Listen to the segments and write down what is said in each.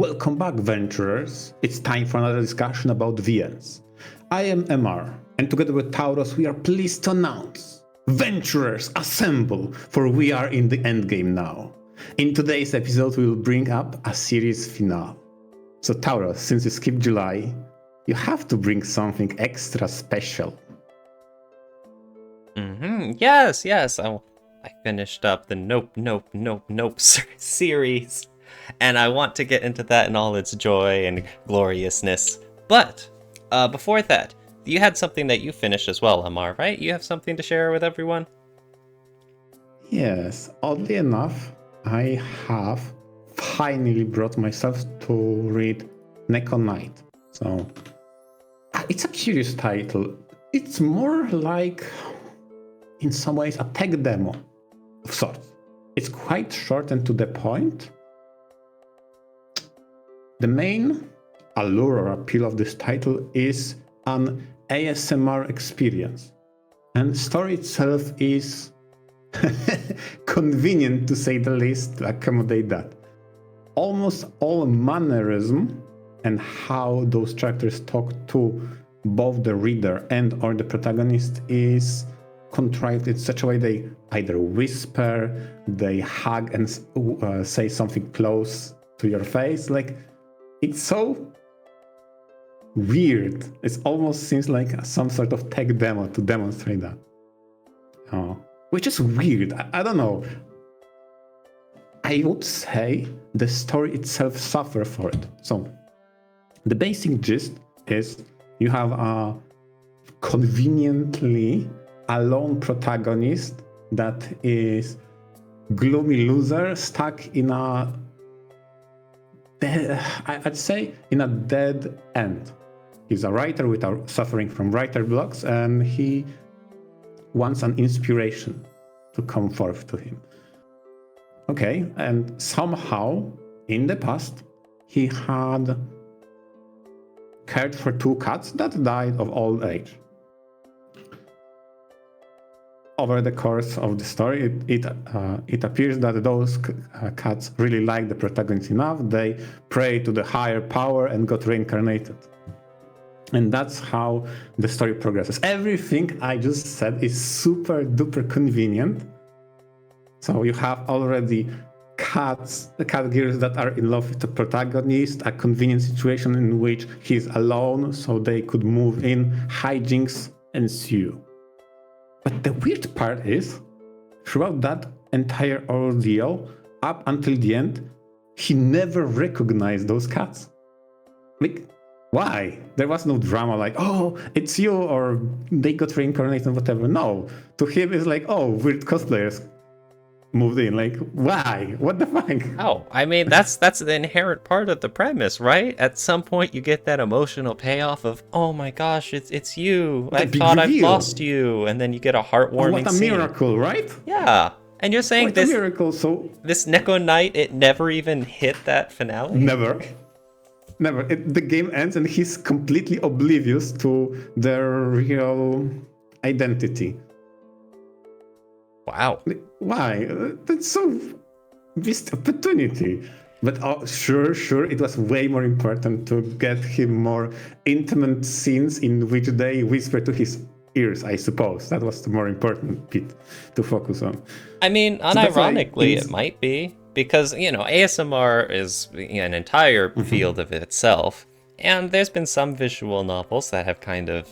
Welcome back, venturers. It's time for another discussion about VNs. I am MR, and together with Tauros, we are pleased to announce: Venturers, assemble, for we are in the endgame now. In today's episode, we will bring up a series finale. So Tauros, since you skipped July, you have to bring something extra special. Yes. I finished up the Nope series, and I want to get into that in all its joy and gloriousness. But before that, you had something that you finished as well, Amar, right? You have something to share with everyone? Yes, oddly enough, I have finally brought myself to read Neko. So it's a curious title. It's more like, in some ways, a tech demo of sorts. It's quite short and to the point. The main allure or appeal of this title is an ASMR experience. And the story itself is convenient, to say the least, to accommodate that. Almost all mannerism and how those characters talk to both the reader and or the protagonist is contrived in such a way they either whisper, they hug and say something close to your face. Like, it's so weird. It almost seems like some sort of tech demo to demonstrate that. Which is weird. I don't know. I would say the story itself suffers for it. So the basic gist is you have a conveniently alone protagonist that is gloomy loser stuck in I'd say in a dead end. He's a writer suffering from writer blocks, and he wants an inspiration to come forth to him. Okay, and somehow in the past he had cared for 2 cats that died of old age. Over the course of the story, it appears that those cats really liked the protagonist enough. They prayed to the higher power and got reincarnated. And that's how the story progresses. Everything I just said is super duper convenient. So you have already cat gears that are in love with the protagonist, a convenient situation in which he's alone, so they could move in, hijinks ensue. But the weird part is, throughout that entire ordeal, up until the end, he never recognized those cats. Like, why? There was no drama like, oh, it's you, or they got reincarnated, or whatever. No. To him, it's like, oh, weird cosplayers moved in. Like, why? What the fuck? Oh, I mean, that's the inherent part of the premise, right? At some point you get that emotional payoff of, oh my gosh, it's you. I thought I lost you. And then you get a heartwarming scene. What a miracle, right? Yeah. And you're saying what a miracle. So this Neko Knight, it never even hit that finale? Never. The game ends and he's completely oblivious to their real identity. Wow. Why? That's so missed opportunity. But sure, it was way more important to get him more intimate scenes in which they whisper to his ears, I suppose. That was the more important bit to focus on. I mean, unironically, it might be. Because, ASMR is an entire field of itself. And there's been some visual novels that have kind of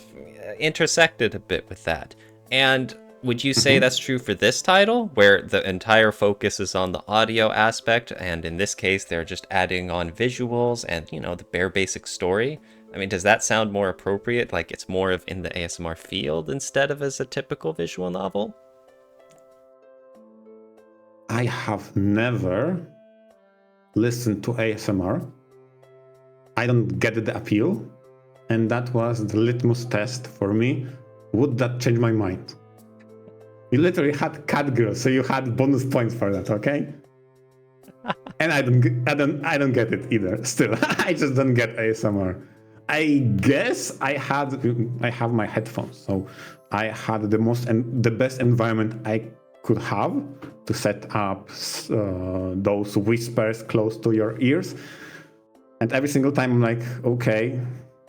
intersected a bit with that. And would you say that's true for this title, where the entire focus is on the audio aspect, and in this case, they're just adding on visuals and, the bare basic story? I mean, does that sound more appropriate? Like it's more of in the ASMR field instead of as a typical visual novel? I have never listened to ASMR. I don't get the appeal. And that was the litmus test for me. Would that change my mind? You literally had cat girls, so you had bonus points for that, okay? And I don't get it either. Still, I just don't get ASMR. I guess I have my headphones, so I had the best environment I could have to set up those whispers close to your ears. And every single time I'm like, okay,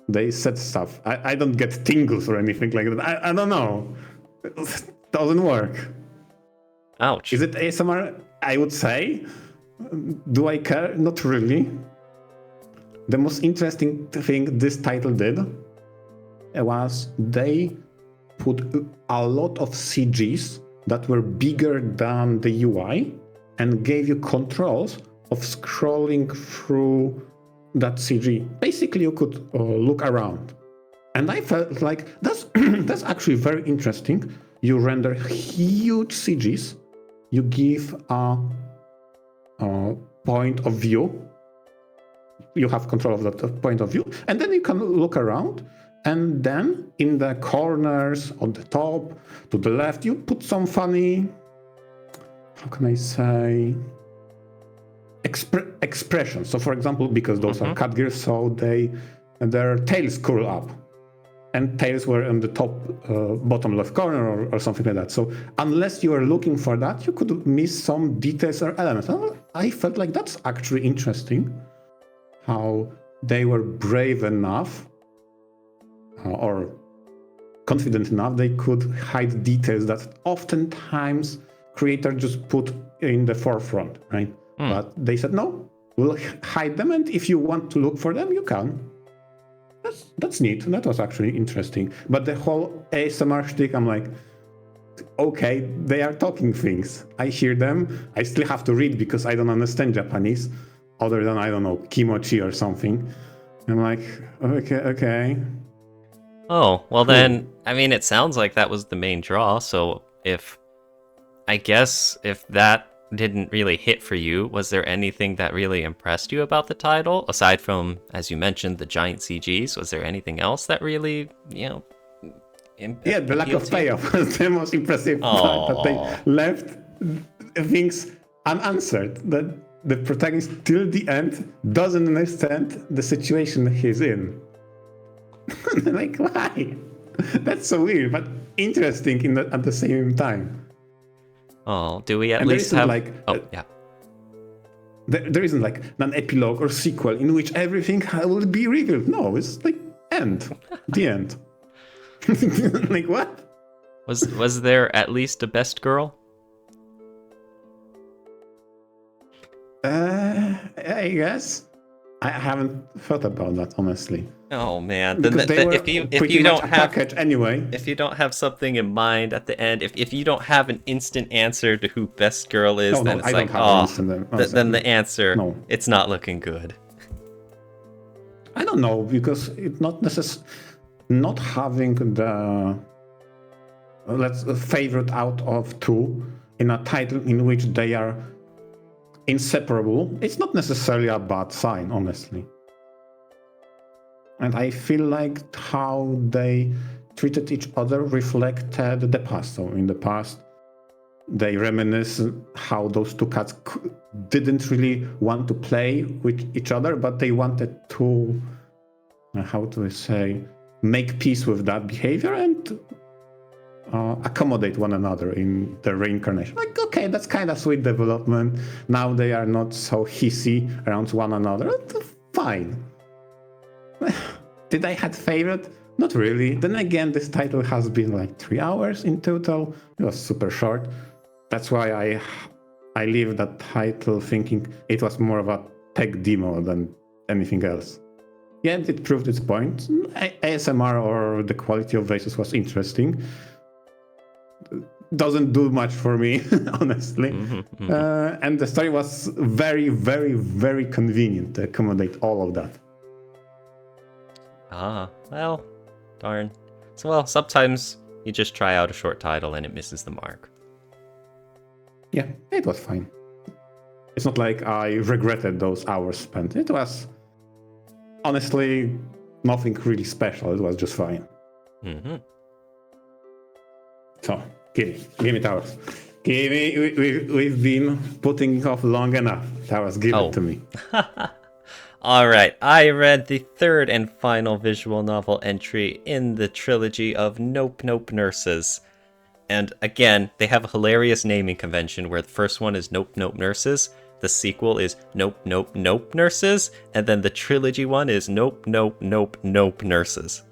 they said stuff. I don't get tingles or anything like that. I don't know. It doesn't work. Ouch. Is it ASMR? I would say. Do I care? Not really. The most interesting thing this title did was they put a lot of CGs that were bigger than the UI and gave you controls of scrolling through that CG. Basically, you could look around. And I felt like that's that's actually very interesting. You render huge CGs. You give a point of view. You have control of that point of view. And then you can look around. And then in the corners, on the top, to the left, you put some funny, how can I say, expressions. So for example, because those are cat gears, so their tails curl up. And tails were in the top, bottom left corner or something like that. So unless you are looking for that, you could miss some details or elements. And I felt like that's actually interesting, how they were brave enough or confident enough, they could hide details that oftentimes creators just put in the forefront, right? But they said, no, we'll hide them, and if you want to look for them, you can. That's neat. That was actually interesting. But the whole ASMR shtick, I'm like, okay, they are talking things. I hear them. I still have to read because I don't understand Japanese, other than, I don't know, kimochi or something. I'm like, okay. Oh, well then, I mean, it sounds like that was the main draw, so if that didn't really hit for you, was there anything that really impressed you about the title? Aside from, as you mentioned, the giant CGs, was there anything else that really, the lack of payoff was the most impressive part, that they left things unanswered, that the protagonist till the end doesn't understand the situation he's in. Like, why? That's so weird, but interesting at the same time. Oh, do we at least have... yeah. There isn't like an epilogue or sequel in which everything will be revealed. No, it's like end. The end. Like, what? Was there at least a best girl? I guess. I haven't thought about that, honestly. Oh man! Because if you don't have anyway, if you don't have something in mind at the end, if you don't have an instant answer to who best girl is, then it's like, then the answer, it's not looking good. I don't know, because it's not having the favorite out of two in a title in which they are inseparable. It's not necessarily a bad sign, honestly. And I feel like how they treated each other reflected the past. So in the past, they reminisce how those two cats didn't really want to play with each other, but they wanted to, how do I say, make peace with that behavior and accommodate one another in the reincarnation. Like, okay, that's kind of sweet development. Now they are not so hissy around one another. Fine. Did I have favorite? Not really. Then again, this title has been like 3 hours in total. It was super short. That's why I leave that title thinking it was more of a tech demo than anything else. Yeah, it proved its point. ASMR or the quality of voices was interesting. Doesn't do much for me, honestly. And the story was very, very, very convenient to accommodate all of that. Well, darn. So, well, sometimes you just try out a short title and it misses the mark. Yeah, it was fine. It's not like I regretted those hours spent. It was, honestly, nothing really special. It was just fine. So, give me towers. We've been putting it off long enough. Towers, give it to me. Alright, I read the third and final visual novel entry in the trilogy of Nope Nope Nurses. And again, they have a hilarious naming convention where the first one is Nope Nope Nurses, the sequel is Nope, Nope, Nope Nurses, and then the trilogy one is Nope, Nope, Nope, Nope Nurses.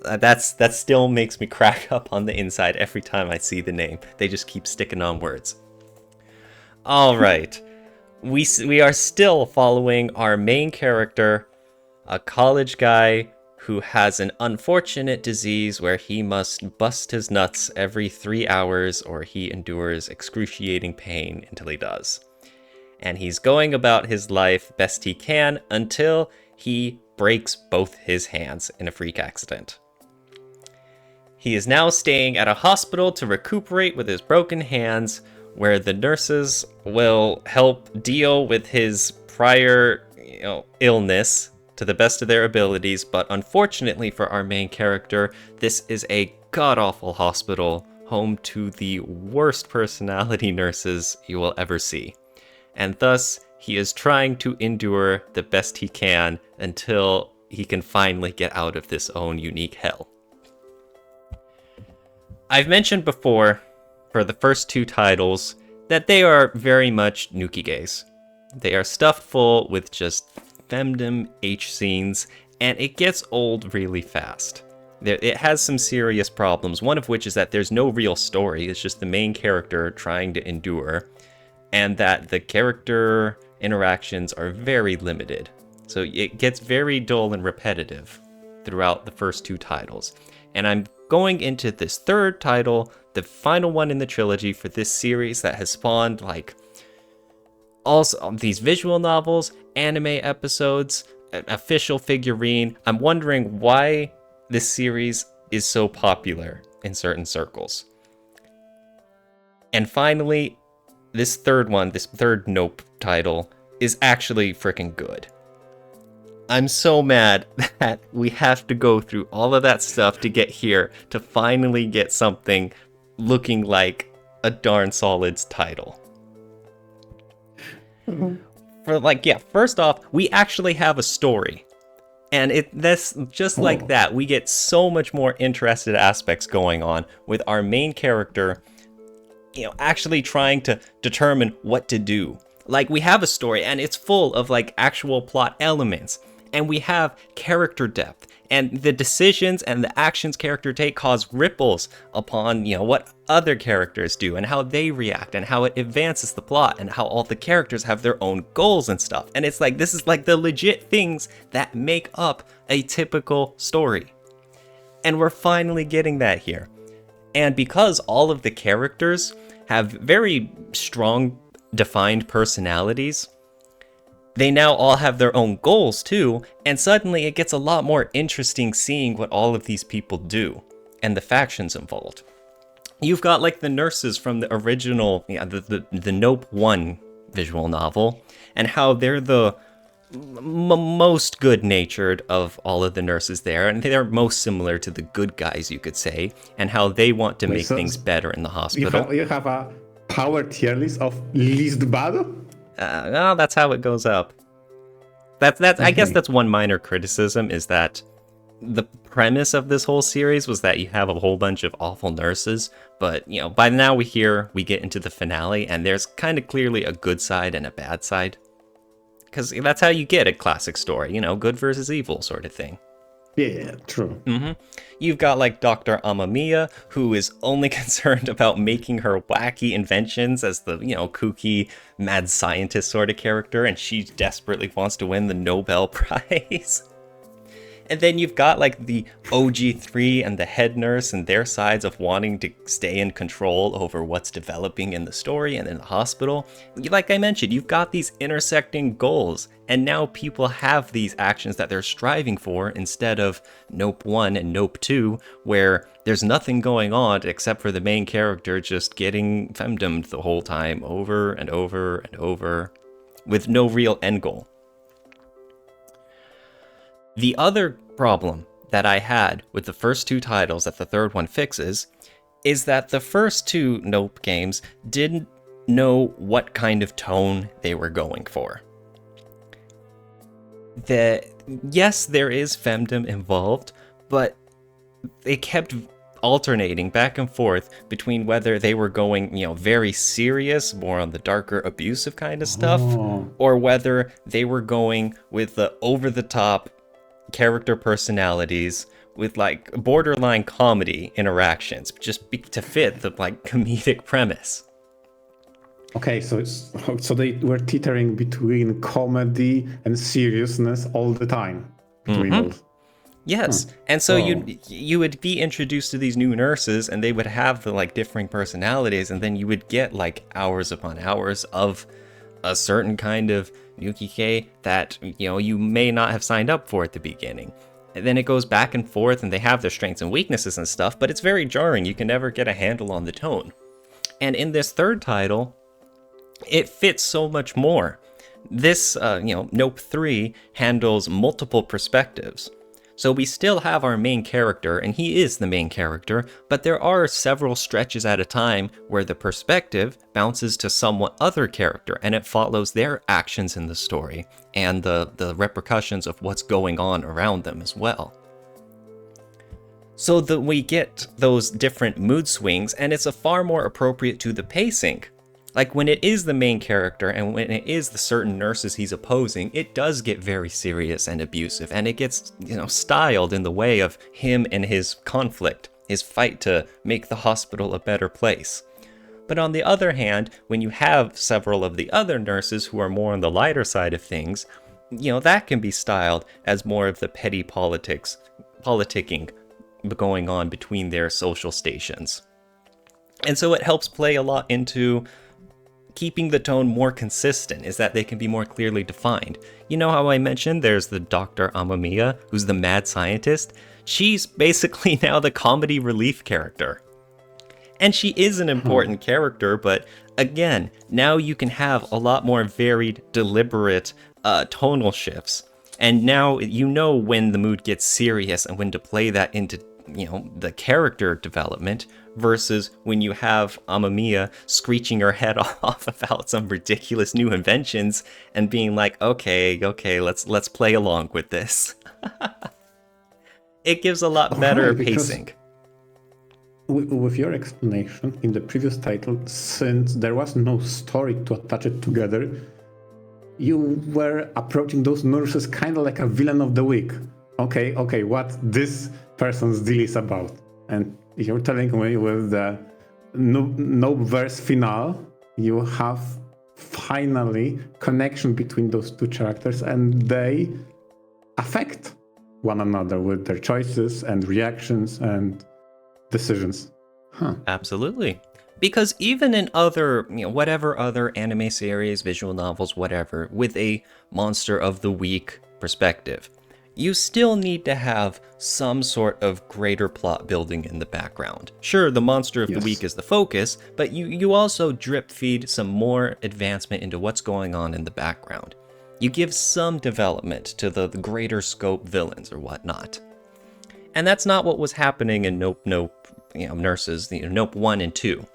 That still makes me crack up on the inside every time I see the name. They just keep sticking on words. All right. We are still following our main character, a college guy who has an unfortunate disease where he must bust his nuts every 3 hours or he endures excruciating pain until he does. And he's going about his life best he can until he breaks both his hands in a freak accident. He is now staying at a hospital to recuperate with his broken hands, where the nurses will help deal with his prior, illness to the best of their abilities, but unfortunately for our main character, this is a god-awful hospital, home to the worst personality nurses you will ever see. And thus, he is trying to endure the best he can until he can finally get out of this own unique hell. I've mentioned before, for the first 2 titles, that they are very much nukigays. They are stuffed full with just femdom H scenes, and it gets old really fast. It has some serious problems, one of which is that there's no real story, it's just the main character trying to endure, and that the character interactions are very limited. So it gets very dull and repetitive throughout the first 2 titles. And I'm going into this 3rd title, the final one in the trilogy for this series that has spawned also these visual novels, anime episodes, an official figurine. I'm wondering why this series is so popular in certain circles. And finally, this 3rd Nope title, is actually freaking good. I'm so mad that we have to go through all of that stuff to get here to finally get something looking like a darn solid title. First off, we actually have a story. And that's just like that. We get so much more interested aspects going on with our main character, actually trying to determine what to do. Like, we have a story and it's full of actual plot elements. And we have character depth, and the decisions and the actions character take cause ripples upon, what other characters do and how they react and how it advances the plot and how all the characters have their own goals and stuff. And it's this is the legit things that make up a typical story. And we're finally getting that here. And because all of the characters have very strong, defined personalities, they now all have their own goals too, and suddenly it gets a lot more interesting seeing what all of these people do, and the factions involved. You've got the nurses from the original, the Nope 1 visual novel, and how they're the most good-natured of all of the nurses there, and they're most similar to the good guys, you could say, and how they want to make things better in the hospital. You have a power tier list of least bad? No, that's how it goes up. That's I guess that's one minor criticism, is that the premise of this whole series was that you have a whole bunch of awful nurses, but by now we get into the finale, and there's kind of clearly a good side and a bad side. Because that's how you get a classic story, good versus evil sort of thing. Yeah, true. Mm-hmm. You've got Dr. Amamiya, who is only concerned about making her wacky inventions as the, kooky mad scientist sort of character, and she desperately wants to win the Nobel Prize. And then you've got the OG3 and the head nurse and their sides of wanting to stay in control over what's developing in the story and in the hospital. Like I mentioned, you've got these intersecting goals, and now people have these actions that they're striving for instead of Nope 1 and Nope 2, where there's nothing going on except for the main character just getting femdomed the whole time over and over and over with no real end goal. The other problem that I had with the first 2 titles that the 3rd one fixes is that the first 2 Nope games didn't know what kind of tone they were going for. Yes, there is femdom involved, but they kept alternating back and forth between whether they were going, very serious, more on the darker, abusive kind of stuff, or whether they were going with the over-the-top character personalities with like borderline comedy interactions, just to fit the like comedic premise. Okay, so they were teetering between comedy and seriousness all the time between those. Yes, and so you would be introduced to these new nurses, and they would have the like differing personalities, and then you would get like hours upon hours of a certain kind of Nukike that you may not have signed up for at the beginning. And then it goes back and forth, and they have their strengths and weaknesses and stuff, but it's very jarring. You can never get a handle on the tone. And in this third title, it fits so much more. This, Nope 3 handles multiple perspectives. So we still have our main character, and he is the main character, but there are several stretches at a time where the perspective bounces to somewhat other character, and it follows their actions in the story, and the repercussions of what's going on around them as well. So that we get those different mood swings, and it's a far more appropriate to the pacing. Like when it is the main character and when it is the certain nurses he's opposing, it does get very serious and abusive, and it gets, styled in the way of him and his conflict, his fight to make the hospital a better place. But on the other hand, when you have several of the other nurses who are more on the lighter side of things, that can be styled as more of the petty politicking going on between their social stations. And so it helps play a lot into keeping the tone more consistent, is that they can be more clearly defined. You know how I mentioned there's the Dr. Amamiya, who's the mad scientist? She's basically now the comedy relief character. And she is an important character, but again, now you can have a lot more varied, deliberate tonal shifts. And now when the mood gets serious and when to play that into the character development versus when you have Amamiya screeching her head off about some ridiculous new inventions and being like, okay, let's play along with this. It gives a lot better pacing. With your explanation in the previous title, since there was no story to attach it together, you were approaching those nurses kind of like a villain of the week. Okay, what this person's deal is about. And you're telling me with the no verse finale, you have finally connection between those two characters, and they affect one another with their choices and reactions and decisions. Absolutely. Because even in other, whatever other anime series, visual novels, whatever, with a monster of the week perspective, you still need to have some sort of greater plot building in the background. Sure, the monster of the week is the focus, but you also drip feed some more advancement into what's going on in the background. You give some development to the greater scope villains or whatnot. And that's not what was happening in Nope, Nurses, Nope 1 and 2.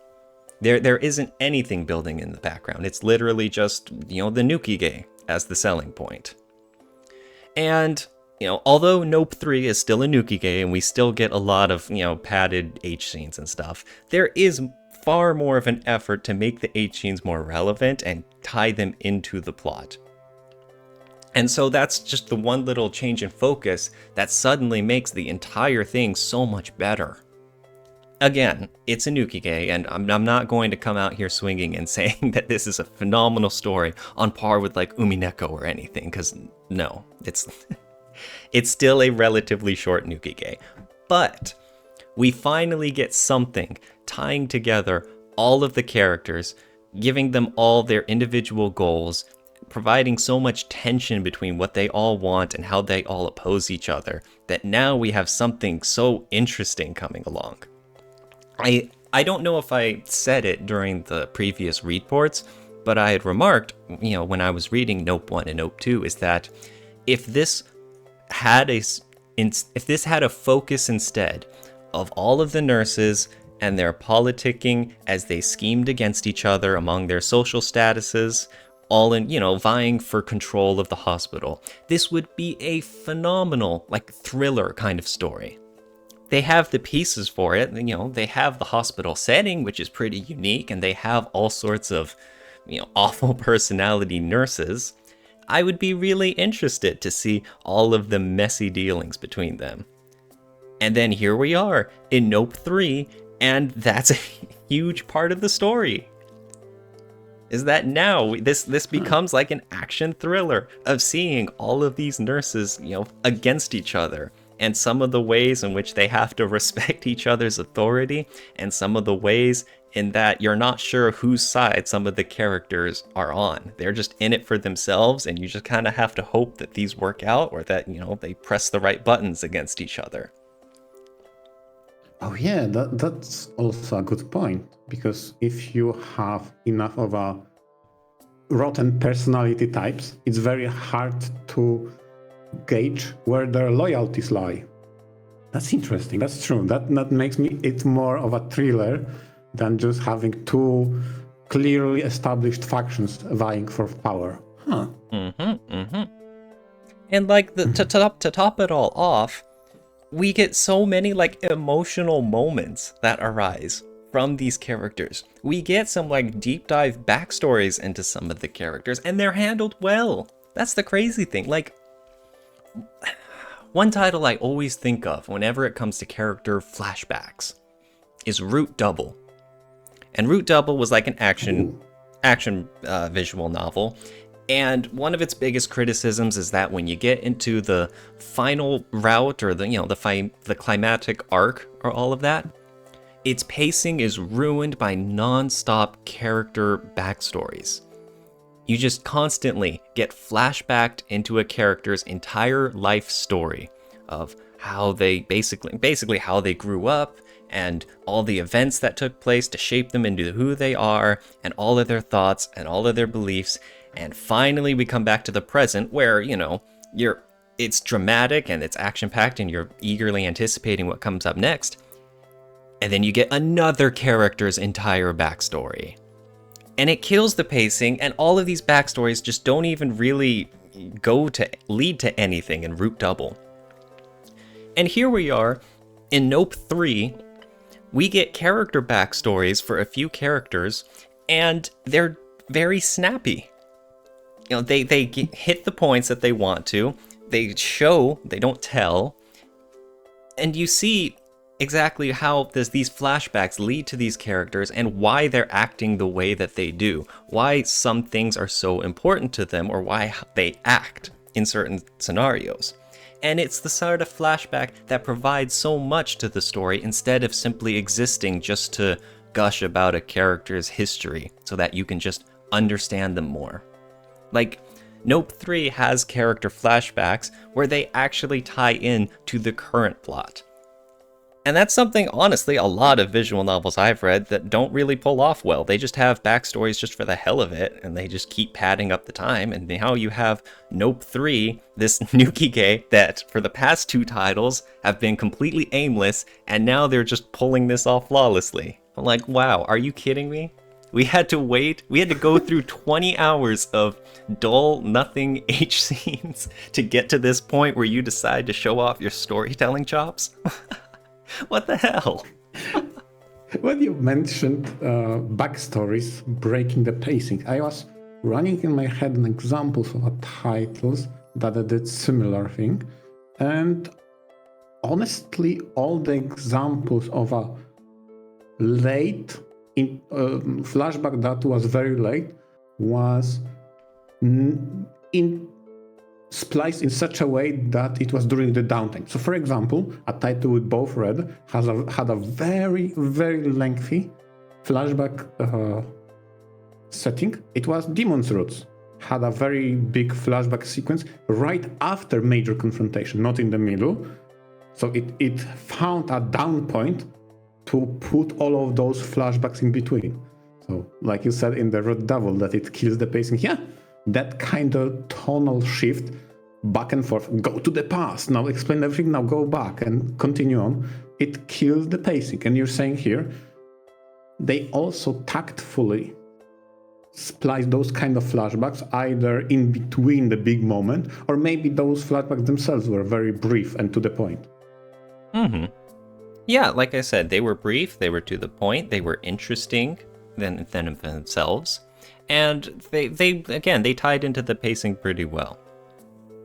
There isn't anything building in the background. It's literally just, the Nukige as the selling point. And although Nope 3 is still a Nukige and we still get a lot of, padded H scenes and stuff, there is far more of an effort to make the H scenes more relevant and tie them into the plot. And so that's just the one little change in focus that suddenly makes the entire thing so much better. Again, it's a Nukige, and I'm not going to come out here swinging and saying that this is a phenomenal story on par with like Neko or anything, because no, it's still a relatively short Nukige. But we finally get something tying together all of the characters, giving them all their individual goals, providing so much tension between what they all want and how they all oppose each other, that now we have something so interesting coming along. I don't know if I said it during the previous Readports, but I had remarked, when I was reading Nope 1 and Nope 2, is that if this had a focus instead of all of the nurses and their politicking as they schemed against each other among their social statuses, all in, vying for control of the hospital, this would be a phenomenal, thriller kind of story. they have the pieces for it. You know, they have the hospital setting, which is pretty unique, and they have all sorts of, awful personality nurses. I would be really interested to see all of the messy dealings between them. And then here we are in Nope 3, and that's a huge part of the story. Is that now this becomes like an action thriller of seeing all of these nurses, against each other, and some of the ways in which they have to respect each other's authority, and some of the ways in that you're not sure whose side some of the characters are on. They're just in it for themselves, and you just kind of have to hope that these work out, or that, they press the right buttons against each other. Oh yeah, that's also a good point, because if you have enough of a rotten personality types, it's very hard to gauge where their loyalties lie. That's interesting, that's true. That makes it more of a thriller than just having two clearly established factions vying for power. Huh. And like to top it all off, we get so many like emotional moments that arise from these characters. We get some like deep dive backstories into some of the characters, and they're handled well. That's the crazy thing. Like, one title I always think of whenever it comes to character flashbacks is Root Double. And Root Double was like an action visual novel. And one of its biggest criticisms is that when you get into the final route, or the climatic arc, or all of that, its pacing is ruined by non-stop character backstories. You just constantly get flashbacked into a character's entire life story of how they basically how they grew up, and all the events that took place to shape them into who they are, and all of their thoughts and all of their beliefs. And finally we come back to the present where, it's dramatic and it's action-packed and you're eagerly anticipating what comes up next. And then you get another character's entire backstory. And it kills the pacing, and all of these backstories just don't even really lead to anything in Root Double. And here we are in Nope 3. We get character backstories for a few characters, and they're very snappy. They hit the points that they want to. They show, they don't tell. And you see exactly how these flashbacks lead to these characters, and why they're acting the way that they do. Why some things are so important to them, or why they act in certain scenarios. And it's the sort of flashback that provides so much to the story, instead of simply existing just to gush about a character's history so that you can just understand them more. Like, Nope 3 has character flashbacks where they actually tie in to the current plot. And that's something, honestly, a lot of visual novels I've read that don't really pull off well. They just have backstories just for the hell of it, and they just keep padding up the time. And now you have Nope 3, this Nukige that for the past 2 titles have been completely aimless, and now they're just pulling this off flawlessly. I'm like, wow, are you kidding me? We had to go through 20 hours of dull, nothing H scenes to get to this point where you decide to show off your storytelling chops? What the hell? When you mentioned backstories breaking the pacing, I was running in my head an examples of titles that did similar thing, and honestly, all the examples of a late flashback that was very late was spliced in such a way that it was during the downtime. So, for example, a title we both read had a very, very lengthy flashback setting. It was Demon's Roots. Had a very big flashback sequence right after major confrontation, not in the middle. So it found a down point to put all of those flashbacks in between. So, like you said in the Root Double, that it kills the pacing. Yeah, that kind of tonal shift back and forth, go to the past, now explain everything, now go back and continue on, it kills the pacing. And you're saying here, they also tactfully splice those kind of flashbacks either in between the big moment, or maybe those flashbacks themselves were very brief and to the point. Yeah, like I said, they were brief, they were to the point, they were interesting than themselves, and they tied into the pacing pretty well.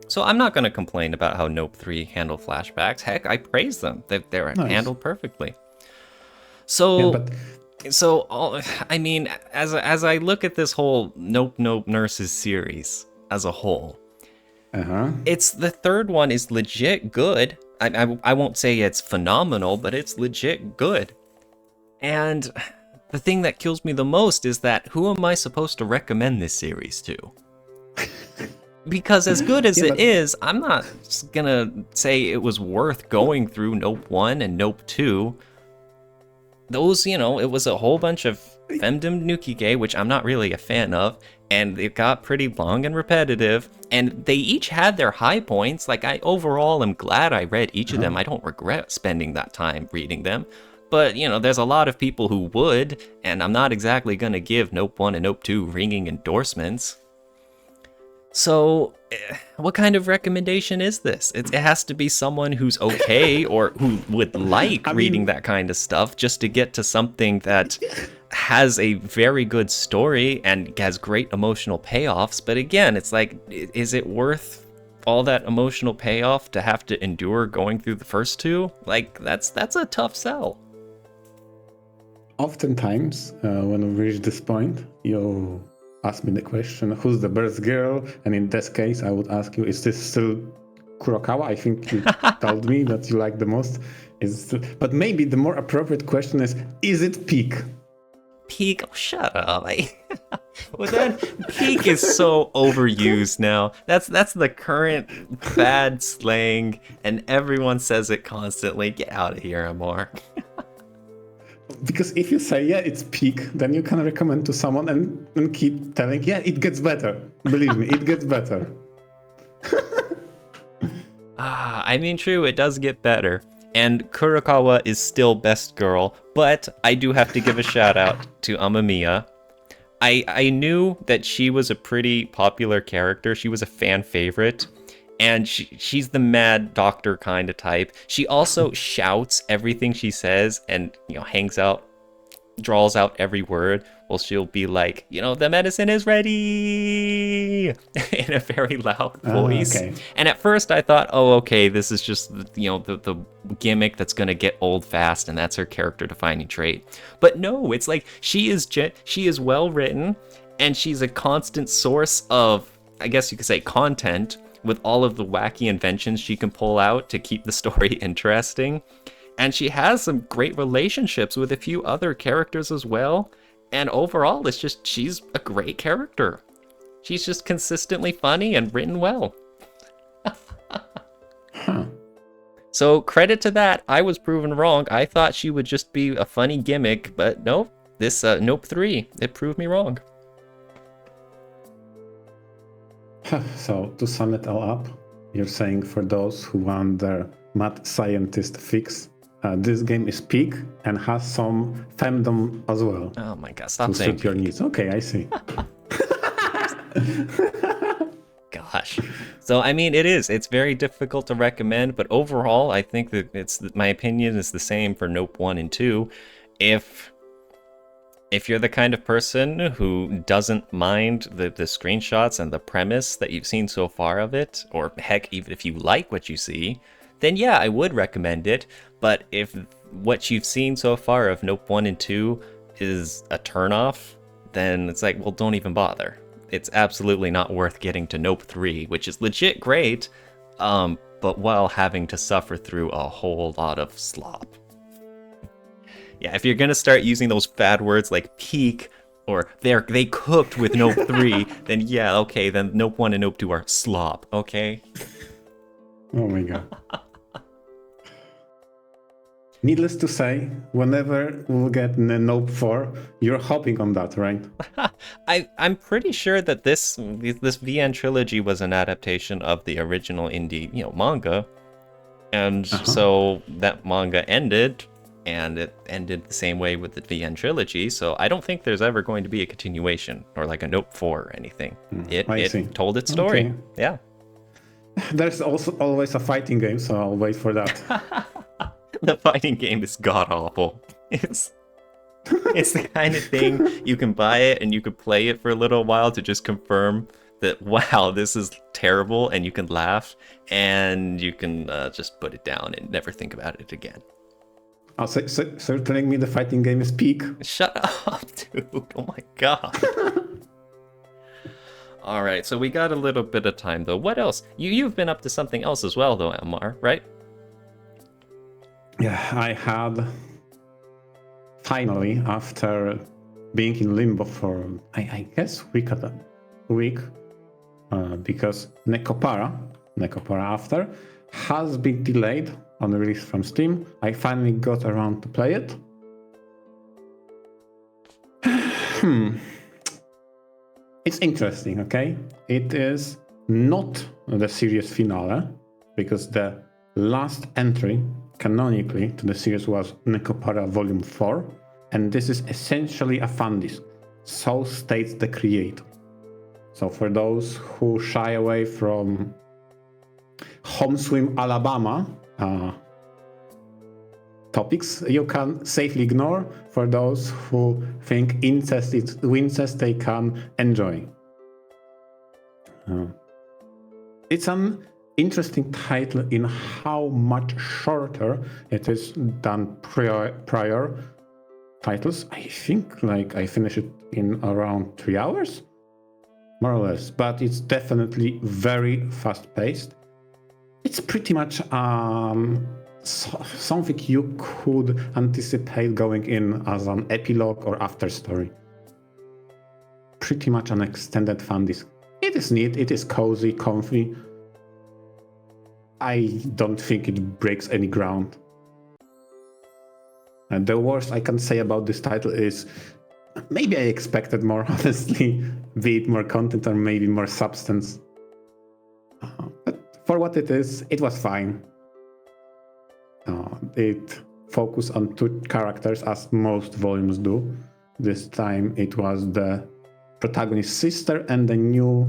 So I'm not going to complain about how Nope 3 handled flashbacks. Heck, I praise them. They're Nice. handled perfectly. So, I mean, as I look at this whole Nope Nurses series as a whole, it's the third one is legit good. I won't say it's phenomenal, but it's legit good. And the thing that kills me the most is that who am I supposed to recommend this series to? Because as good as it is, I'm not gonna say it was worth going through Nope 1 and Nope 2. Those, it was a whole bunch of femdom nukige, which I'm not really a fan of, and it got pretty long and repetitive, and they each had their high points. Like, I overall am glad I read each of them. I don't regret spending that time reading them. But, there's a lot of people who would, and I'm not exactly gonna give Nope 1 and Nope 2 ringing endorsements. So, what kind of recommendation is this? It has to be someone who's okay or who would like reading that kind of stuff just to get to something that has a very good story and has great emotional payoffs. But again, it's like, is it worth all that emotional payoff to have to endure going through the first two? Like, that's a tough sell. Oftentimes, when we reach this point, you'll ask me the question, who's the best girl? And in this case, I would ask you, is this still Kurokawa? I think you told me that you like the most. But maybe the more appropriate question is it Peak? Peak? Oh, shut up. Well, then, Peak is so overused now. That's the current bad slang, and everyone says it constantly. Get out of here, Amor. Because if you say, yeah, it's Peak, then you can recommend to someone and keep telling, yeah, it gets better. Believe me, it gets better. I mean, true, it does get better. And Kurokawa is still best girl, but I do have to give a shout out to Amamiya. I knew that she was a pretty popular character. She was a fan favorite. And she's the mad doctor kind of type. She also shouts everything she says and, hangs out, draws out every word. Well, she'll be like, the medicine is ready in a very loud voice. Okay. And at first I thought, oh, okay, this is just, the gimmick that's going to get old fast. And that's her character defining trait. But no, it's like she is well written and she's a constant source of, I guess you could say, content with all of the wacky inventions she can pull out to keep the story interesting. And she has some great relationships with a few other characters as well. And overall, it's just, she's a great character. She's just consistently funny and written well. So credit to that, I was proven wrong. I thought she would just be a funny gimmick, but nope. This Nope 3, it proved me wrong. So, to sum it all up, you're saying for those who want their mad scientist fix, this game is Peak and has some femdom as well. Oh my god, stop saying suit your needs. Okay, I see. Gosh. So, I mean, it's very difficult to recommend, but overall, I think that my opinion is the same for Nope 1 and 2. If you're the kind of person who doesn't mind the screenshots and the premise that you've seen so far of it, or heck, even if you like what you see, then yeah, I would recommend it. But if what you've seen so far of Nope 1 and 2 is a turnoff, then it's like, well, don't even bother. It's absolutely not worth getting to Nope 3, which is legit great, but while having to suffer through a whole lot of slop. Yeah, if you're gonna start using those bad words like peak or they cooked with Nope 3, then yeah, okay, then Nope 1 and Nope 2 are slop, okay? Oh my god. Needless to say, whenever we'll get Nope 4, you're hopping on that, right? I'm pretty sure that this VN trilogy was an adaptation of the original indie, manga. And so that manga ended, and it ended the same way with the VN trilogy, so I don't think there's ever going to be a continuation, or like a Nope 4 or anything. It told its story. Okay. Yeah. There's also always a fighting game, so I'll wait for that. The fighting game is god awful. It's the kind of thing you can buy it and you can play it for a little while to just confirm that, wow, this is terrible, and you can laugh, and you can just put it down and never think about it again. So you're telling me the fighting game is peak? Shut up, dude. Oh my god. All right, so we got a little bit of time, though. What else? You've been up to something else as well, though, Elmar, right? Yeah, I had... Finally, after being in limbo for, I guess, week, because Nekopara After, has been delayed on the release from Steam. I finally got around to play it. It's interesting, okay? It is not the series finale, because the last entry canonically to the series was Nekopara Volume 4, and this is essentially a fan disc. So states the creator. So for those who shy away from Home Swim Alabama topics, you can safely ignore. For those who think incest they can enjoy. It's an interesting title in how much shorter it is than prior titles. I think I finished it in around 3 hours, more or less, but it's definitely very fast-paced. It's pretty much something you could anticipate going in as an epilogue or after story. Pretty much an extended fan disc. It is neat, it is cozy, comfy. I don't think it breaks any ground. And the worst I can say about this title is maybe I expected more, honestly, be it more content or maybe more substance. But for what it is, it was fine. It focused on 2 characters, as most volumes do. This time it was the protagonist's sister and the new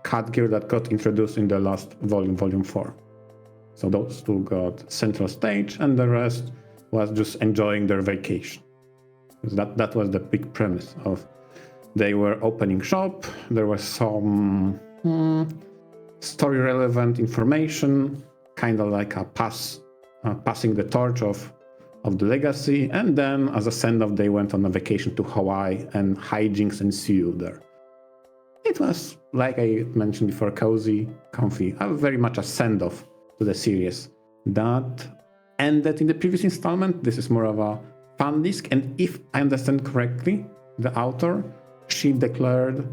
cat girl that got introduced in the last volume, Volume 4. So those 2 got central stage, and the rest was just enjoying their vacation. That was the big premise of. They were opening shop. There was some story relevant information, kind of like a passing the torch of the legacy, and then as a send-off they went on a vacation to Hawaii, and hijinks ensued there. It was, like I mentioned before, cozy, comfy, very much a send-off to the series that ended in the previous installment. This is more of a fan disc, and if I understand correctly, the author, she declared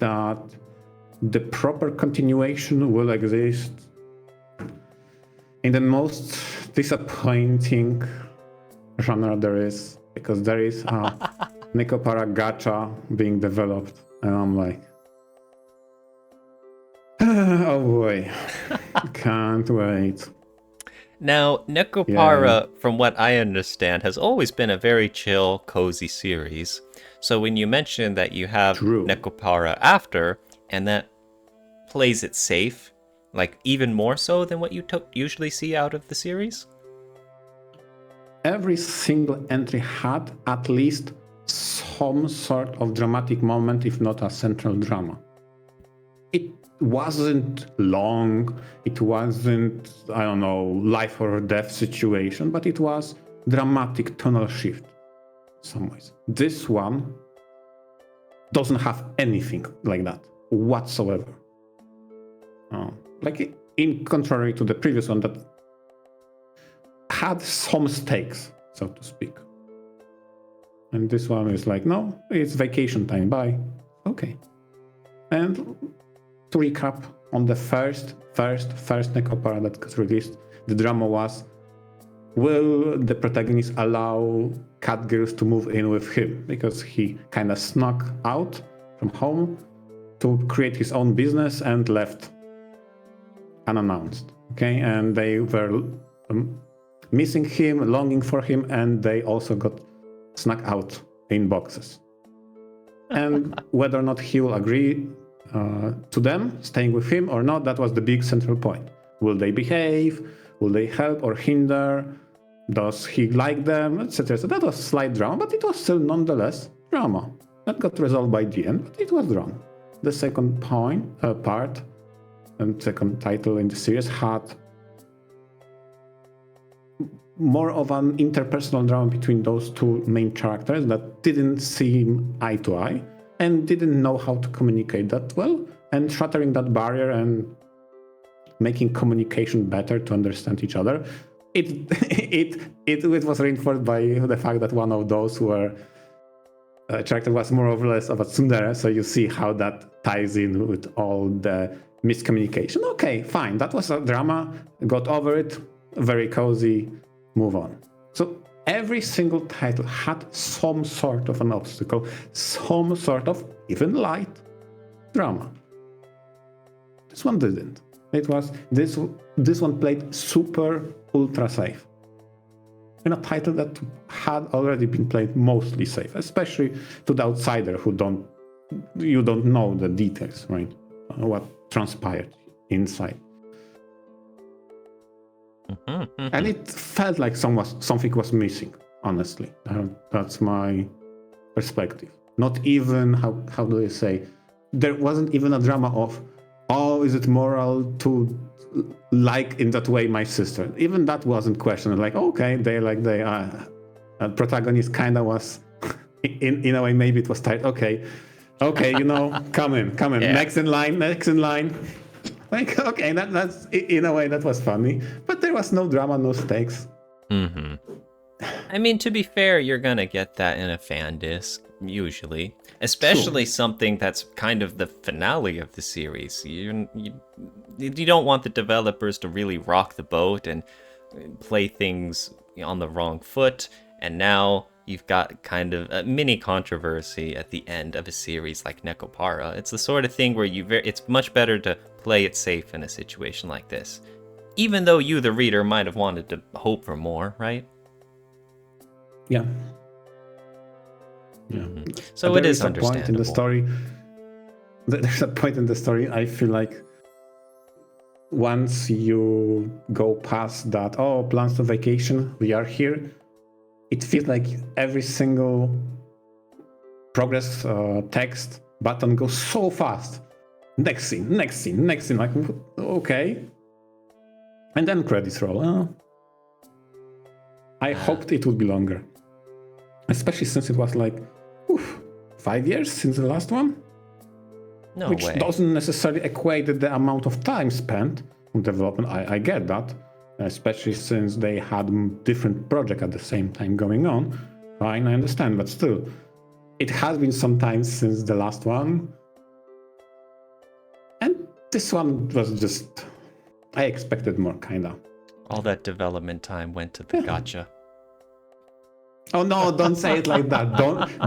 that the proper continuation will exist in the most disappointing genre there is, because there is a Nekopara gacha being developed, and I'm like, oh boy, can't wait. Now, Nekopara, from what I understand, has always been a very chill, cozy series. So when you mentioned that you have Nekopara After, and that plays it safe, like even more so than what you usually see out of the series? Every single entry had at least some sort of dramatic moment, if not a central drama. It wasn't long, it wasn't, I don't know, life or death situation, but it was dramatic tonal shift in some ways. This one doesn't have anything like that whatsoever. In contrary to the previous one that had some stakes, so to speak. And this one is like, no, it's vacation time, bye. Okay. And to recap on the first Nekopara that got released, the drama was, will the protagonist allow cat girls to move in with him? Because he kind of snuck out from home to create his own business and left unannounced. Okay, and they were missing him, longing for him, and they also got snuck out in boxes. And whether or not he will agree to them staying with him or not, that was the big central point. Will they behave? Will they help or hinder? Does he like them, etc. So that was slight drama, but it was still nonetheless drama. That got resolved by the end, but it was drama. The second part and second title in the series had more of an interpersonal drama between those two main characters that didn't seem eye to eye and didn't know how to communicate that well, and shattering that barrier and making communication better to understand each other. It was reinforced by the fact that one of those character was more or less of a tsundere, so you see how that ties in with all the miscommunication. Okay, fine, that was a drama, got over it, very cozy, move on. So every single title had some sort of an obstacle, some sort of even light drama. This one didn't. It was this one played super ultra safe. In a title that had already been played mostly safe, especially to the outsider you don't know the details, right? What transpired inside. And it felt like something was missing, honestly. That's my perspective. Not even, how do I say, there wasn't even a drama of, oh, is it moral to like in that way my sister? Even that wasn't questioned. Like, okay, protagonist kind of was, in a way, maybe it was tight. Okay, come in. Yeah. Next in line. Like, okay, that's in a way that was funny, but there was no drama, no stakes. Mm-hmm. I mean, to be fair, you're gonna get that in a fan disc, usually. Especially something that's kind of the finale of the series. You don't want the developers to really rock the boat and play things on the wrong foot, and now you've got kind of a mini controversy at the end of a series like Nekopara. It's the sort of thing where it's much better to play it safe in a situation like this. Even though you, the reader, might have wanted to hope for more, right? Yeah. Mm-hmm. So it is understandable. Point in the story. There's a point in the story, I feel like once you go past that, plans to vacation, we are here, it feels like every single progress text button goes so fast. Next scene, like, okay. And then credits roll. I hoped it would be longer. Especially since it was like, 5 years since the last one? No Which way. Doesn't necessarily equate the amount of time spent on development. I get that. Especially since they had different projects at the same time going on. Fine, I understand, but still, it has been some time since the last one. And this one was just, I expected more, kinda. All that development time went to the gacha. Oh no, don't say it like that.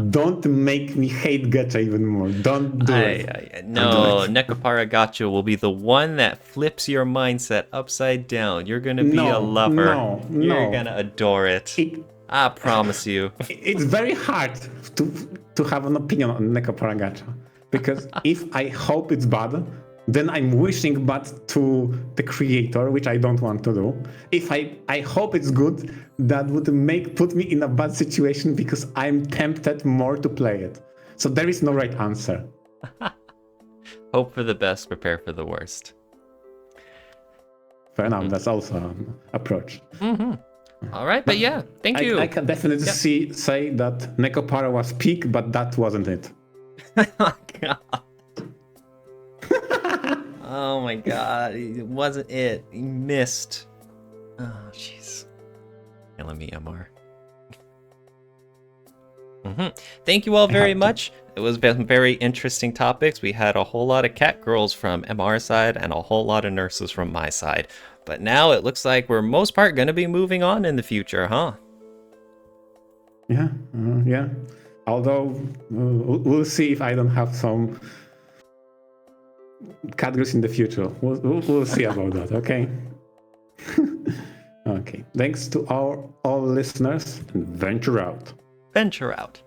Don't make me hate gacha even more. Don't do it. No, Nekopara gacha will be the one that flips your mindset upside down. You're going to be a lover. You're going to adore it. I promise you. It's very hard to have an opinion on Nekopara gacha. Because if I hope it's bad, then I'm wishing bad to the creator, which I don't want to do. If I hope it's good, that would put me in a bad situation because I'm tempted more to play it. So there is no right answer. Hope for the best, prepare for the worst. Fair enough, that's also an approach. Mm-hmm. All right, but yeah, thank you. I can definitely say that Nekopara was peak, but that wasn't it. Oh, God. Oh my God, it wasn't it. He missed. Oh, jeez. Killing me, MR. Thank you all very much. It was very interesting topics. We had a whole lot of cat girls from MR's side and a whole lot of nurses from my side. But now it looks like we're most part going to be moving on in the future, huh? Yeah. Although, we'll see if I don't have some cat girls in the future. We'll see about that, okay? Okay. Thanks to all listeners, and venture out. Venture out.